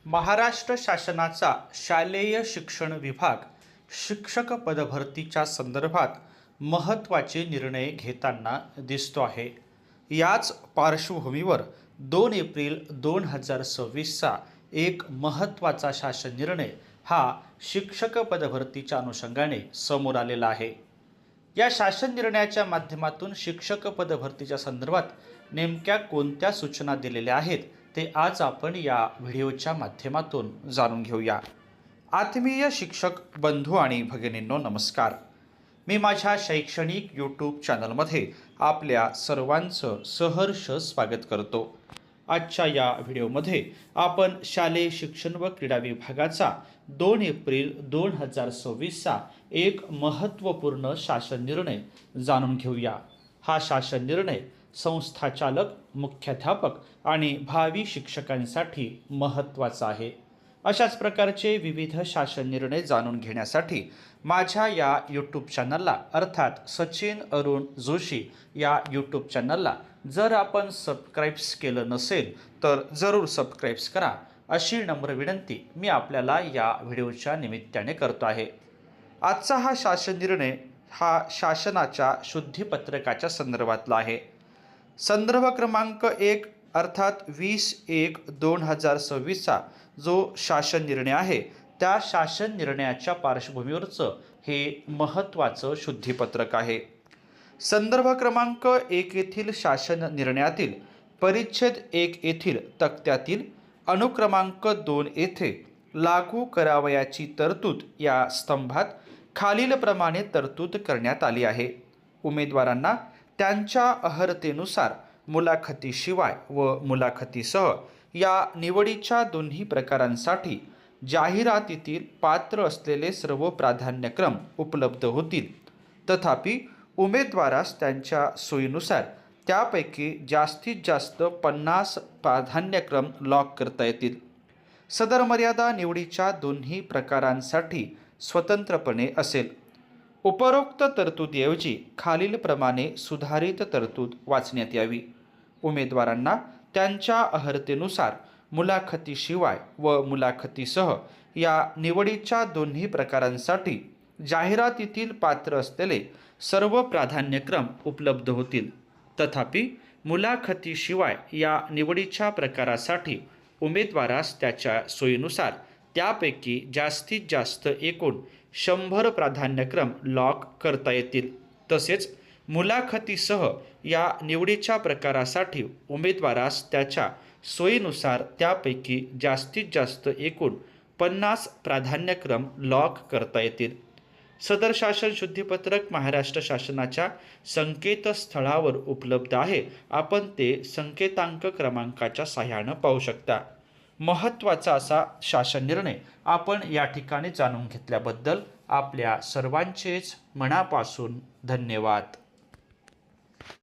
महाराष्ट्र शासनाचा शालेय शिक्षण विभाग शिक्षक पदभरतीच्या संदर्भात महत्त्वाचे निर्णय घेताना दिसतो आहे। याच पार्श्वभूमीवर 2 एप्रिल 2026चा एक महत्त्वाचा शासन निर्णय हा शिक्षक पदभरतीच्या अनुषंगाने समोर आलेला आहे। या शासन निर्णयाच्या माध्यमातून शिक्षक पदभरतीच्या संदर्भात नेमक्या कोणत्या सूचना दिलेल्या आहेत ते आज आपण या व्हिडिओच्या माध्यमातून जाणून घेऊया। आत्मीय शिक्षक बंधू आणि भगिनींनो, नमस्कार। मी माझ्या शैक्षणिक यूट्यूब चॅनलमध्ये आपल्या सर्वांचं सहर्ष स्वागत करतो। आजच्या या व्हिडिओमध्ये आपण शालेय शिक्षण व क्रीडा विभागाचा 2 एप्रिल 2026चा एक महत्त्वपूर्ण शासन निर्णय जाणून घेऊया। हा शासन निर्णय संस्थाचालक, मुख्याध्यापक आणि भावी शिक्षकांसाठी महत्त्वाचा आहे। अशाच प्रकारचे विविध शासन निर्णय जाणून घेण्यासाठी माझ्या या यूट्यूब चॅनलला अर्थात सचिन अरुण जोशी या यूट्यूब चॅनलला जर आपण सबस्क्राईब्स केलं नसेल तर जरूर सबस्क्राईब्स करा, अशी नम्र विनंती मी आपल्याला या व्हिडिओच्या निमित्ताने करतो आहे। आजचा हा शासन निर्णय हा शासनाच्या शुद्धीपत्रकाच्या संदर्भातला आहे। संदर्भ क्रमांक 1 अर्थात 20-1-2026चा जो शासन निर्णय आहे त्या शासन निर्णयाच्या पार्श्वभूमीवरचं हे महत्त्वाचं शुद्धीपत्रक आहे। संदर्भ क्रमांक 1 येथील शासन निर्णयातील परिच्छेद 1 येथील तक्त्यातील अनुक्रमांक 2 येथे लागू करावयाची तरतूद या स्तंभात खालीलप्रमाणे तरतूद करण्यात आली आहे। उमेदवारांना त्यांच्या अर्हतेनुसार मुलाखतीशिवाय व मुलाखतीसह या निवडीच्या दोन्ही प्रकारांसाठी जाहिरातीतील पात्र असलेले सर्व प्राधान्यक्रम उपलब्ध होतील। तथापि उमेदवारास त्यांच्या सोयीनुसार त्यापैकी जास्तीत जास्त 50 प्राधान्यक्रम लॉक करता येतील। सदर मर्यादा निवडीच्या दोन्ही प्रकारांसाठी स्वतंत्रपणे असेल। उपरोक्त तरतुदीऐवजी खालीलप्रमाणे सुधारित तरतूद वाचण्यात यावी। उमेदवारांना त्यांच्या अर्हतेनुसार मुलाखतीशिवाय व मुलाखतीसह या निवडीच्या दोन्ही प्रकारांसाठी जाहिरातीतील पात्र असलेले सर्व प्राधान्यक्रम उपलब्ध होतील। तथापि मुलाखतीशिवाय या निवडीच्या प्रकारासाठी उमेदवारास त्याच्या सोयीनुसार त्यापैकी जास्तीत जास्त एकूण 100 प्राधान्यक्रम लॉक करता येतील। तसेच मुलाखतीसह या निवडीच्या प्रकारासाठी उमेदवारास त्याच्या सोयीनुसार त्यापैकी जास्तीत जास्त एकूण 50 प्राधान्यक्रम लॉक करता येतील। सदर शासन शुद्धीपत्रक महाराष्ट्र शासनाच्या संकेतस्थळावर उपलब्ध आहे। आपण ते संकेतांक क्रमांकाच्या सहाय्याने पाहू शकता। महत्त्वाचा असा शासन निर्णय आपण या ठिकाणी जाणून घेतल्याबद्दल आपल्या सर्वांचेच मनापासून धन्यवाद।